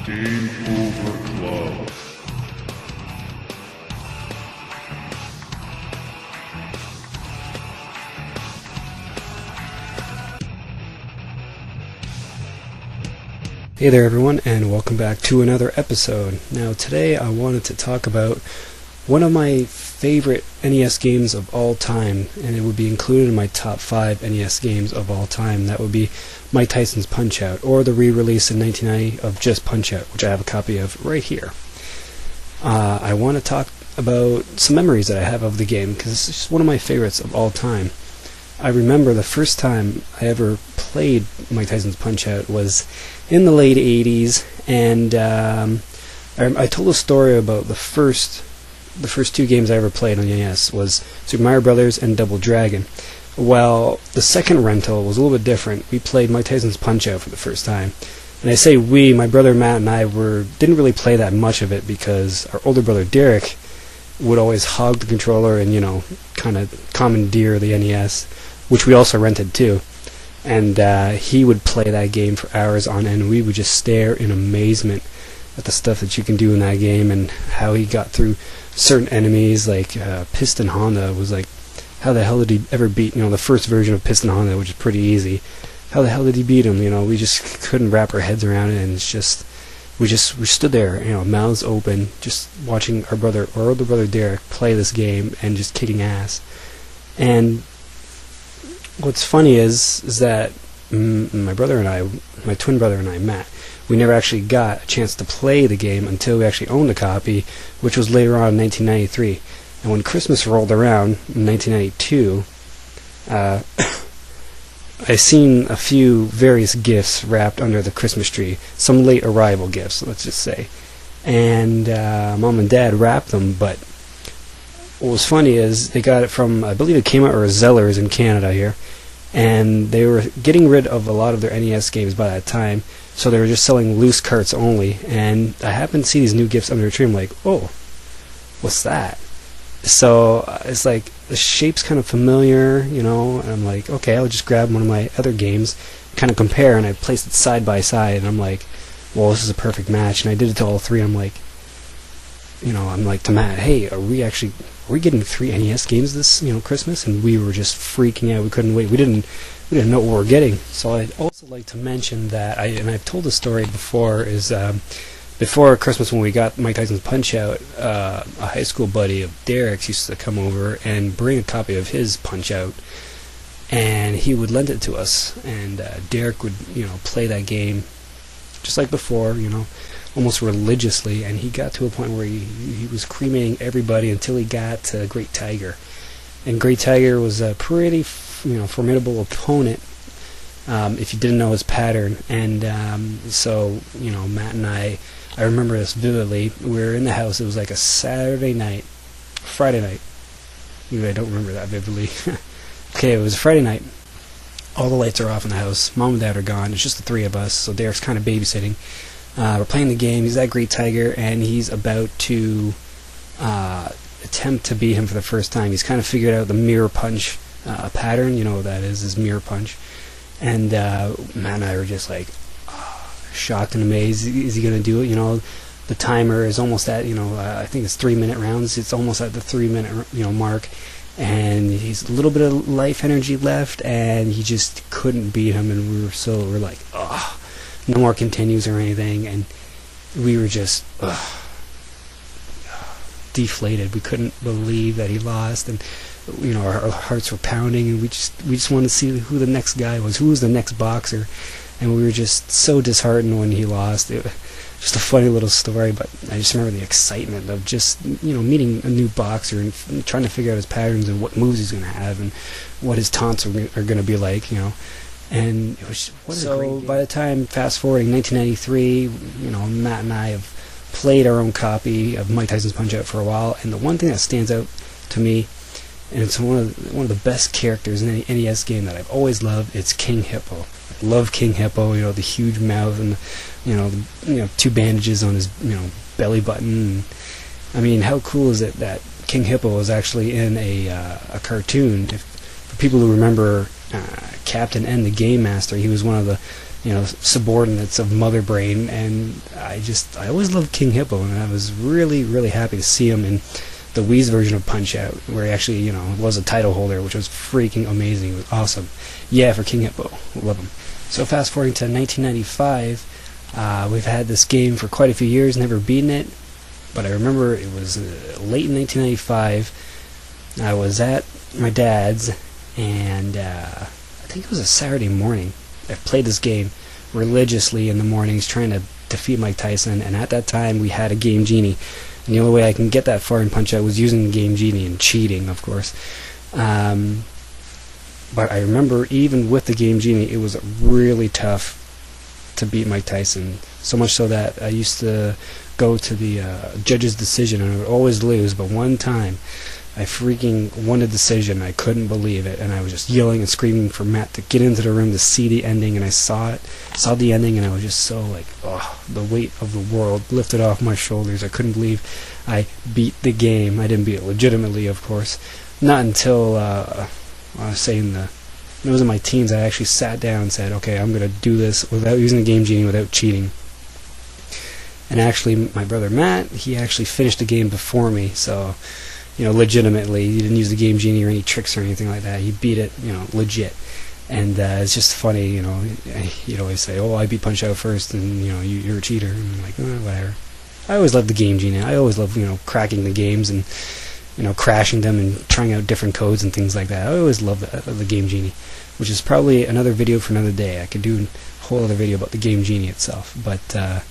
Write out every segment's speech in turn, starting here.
Game Over Club. Hey there everyone, and welcome back to another episode. Now today I wanted to talk about one of my favorite NES games of all time, and it would be included in my top 5 NES games of all time. That would be Mike Tyson's Punch-Out!, or the re-release in 1990 of just Punch-Out!, which I have a copy of right here. I want to talk about some memories that I have of the game, because it's just one of my favorites of all time. I remember the first time I ever played Mike Tyson's Punch-Out! Was in the late 80s, and I told a story about the first 2 games I ever played on the NES was Super Mario Brothers and Double Dragon. Well, the second rental was a little bit different. We played Mike Tyson's Punch-Out! For the first time. And I say we, my brother Matt and I didn't really play that much of it because our older brother Derek would always hog the controller and, kind of commandeer the NES, which we also rented too. And he would play that game for hours on end. We would just stare in amazement at the stuff that you can do in that game and how he got through certain enemies. Like Piston Honda was like, how the hell did he ever beat the first version of Piston Honda, which is pretty easy. How the hell did he beat him? We just couldn't wrap our heads around it, and it's just we stood there, mouths open, just watching our older brother Derek play this game and just kicking ass. And what's funny is that my twin brother and I, Matt, we never actually got a chance to play the game until we actually owned a copy, which was later on in 1993. And when Christmas rolled around in 1992, I seen a few various gifts wrapped under the Christmas tree, some late arrival gifts, let's just say. And Mom and Dad wrapped them, but what was funny is they got it from, I believe it came out or Zellers in Canada here, and they were getting rid of a lot of their NES games by that time, so they were just selling loose carts only. And I happened to see these new gifts under a tree. I'm like, oh, what's that? So it's like the shape's kind of familiar, and I'm like, okay, I'll just grab one of my other games, kind of compare, and I placed it side by side, and I'm like, well, this is a perfect match. And I did it to all 3. I'm like to Matt, hey, are we getting 3 NES games this Christmas? And we were just freaking out. We couldn't wait. We didn't know what we were getting. So I'd also like to mention that I've told the story before, is before Christmas when we got Mike Tyson's Punch-Out!, a high school buddy of Derek's used to come over and bring a copy of his Punch-Out!, and he would lend it to us, and Derek would play that game just like before, almost religiously, and he got to a point where he was cremating everybody until he got to Great Tiger. And Great Tiger was a pretty formidable opponent, if you didn't know his pattern. And so Matt and I remember this vividly. We were in the house. It was like a Friday night. Maybe I don't remember that vividly. Okay, it was a Friday night. All the lights are off in the house. Mom and Dad are gone. It's just the 3 of us, so Derek's kind of babysitting. We're playing the game. He's at Great Tiger, and he's about to attempt to beat him for the first time. He's kind of figured out the mirror punch pattern. You know what that is mirror punch. And Matt and I were just like, shocked and amazed. Is he going to do it? The timer is almost at, I think it's 3-minute rounds. It's almost at the 3-minute, mark. And he's a little bit of life energy left, and he just couldn't beat him. And we're like, oh, no more continues or anything. And we were just deflated. We couldn't believe that he lost, and our hearts were pounding, and we just wanted to see who the next guy was, who was the next boxer. And we were just so disheartened when he lost. It was just a funny little story, but I just remember the excitement of just meeting a new boxer and trying to figure out his patterns and what moves he's going to have and what his taunts are going to be like. And it was so. By the time, fast forwarding 1993, Matt and I have played our own copy of Mike Tyson's Punch-Out! For a while, and the one thing that stands out to me, and it's one of the best characters in any NES game that I've always loved, it's King Hippo. I love King Hippo, the huge mouth and the 2 bandages on his belly button. And, I mean, how cool is it that King Hippo was actually in a cartoon? For people who remember Captain N, the Game Master, he was one of the subordinates of Mother Brain, and I always loved King Hippo, and I was really, really happy to see him in the Wii's version of Punch-Out, where he actually, was a title holder, which was freaking amazing. It was awesome. Yeah, for King Hippo. Love him. So fast forwarding to 1995, we've had this game for quite a few years, never beaten it, but I remember it was late in 1995. I was at my dad's, and I think it was a Saturday morning. I played this game religiously in the mornings, trying to defeat Mike Tyson, and at that time we had a Game Genie. And the only way I can get that far in Punch-Out was using the Game Genie and cheating, of course. But I remember even with the Game Genie, it was really tough to beat Mike Tyson. So much so that I used to go to the judge's decision, and I would always lose. But one time, I freaking won a decision. I couldn't believe it, and I was just yelling and screaming for Matt to get into the room to see the ending, and I saw the ending, and I was just so like, oh, the weight of the world lifted off my shoulders. I couldn't believe I beat the game. I didn't beat it legitimately, of course. Not until I was saying when I was in my teens, I actually sat down and said, okay, I'm going to do this without using the Game Genie, without cheating. And actually, my brother Matt, he actually finished the game before me, so legitimately, he didn't use the Game Genie or any tricks or anything like that. He beat it, legit. And it's just funny, he'd always say, oh, I beat Punch-Out first, and, you're a cheater. And I'm like, oh, whatever. I always loved the Game Genie. I always loved, cracking the games and, crashing them and trying out different codes and things like that. I always loved the Game Genie, which is probably another video for another day. I could do a whole other video about the Game Genie itself. But,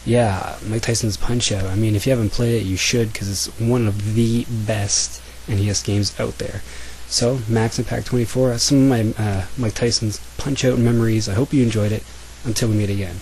yeah, Mike Tyson's Punch-Out. I mean, if you haven't played it, you should, because it's one of the best NES games out there. So, Max Impact 24, some of my Mike Tyson's Punch-Out memories. I hope you enjoyed it. Until we meet again.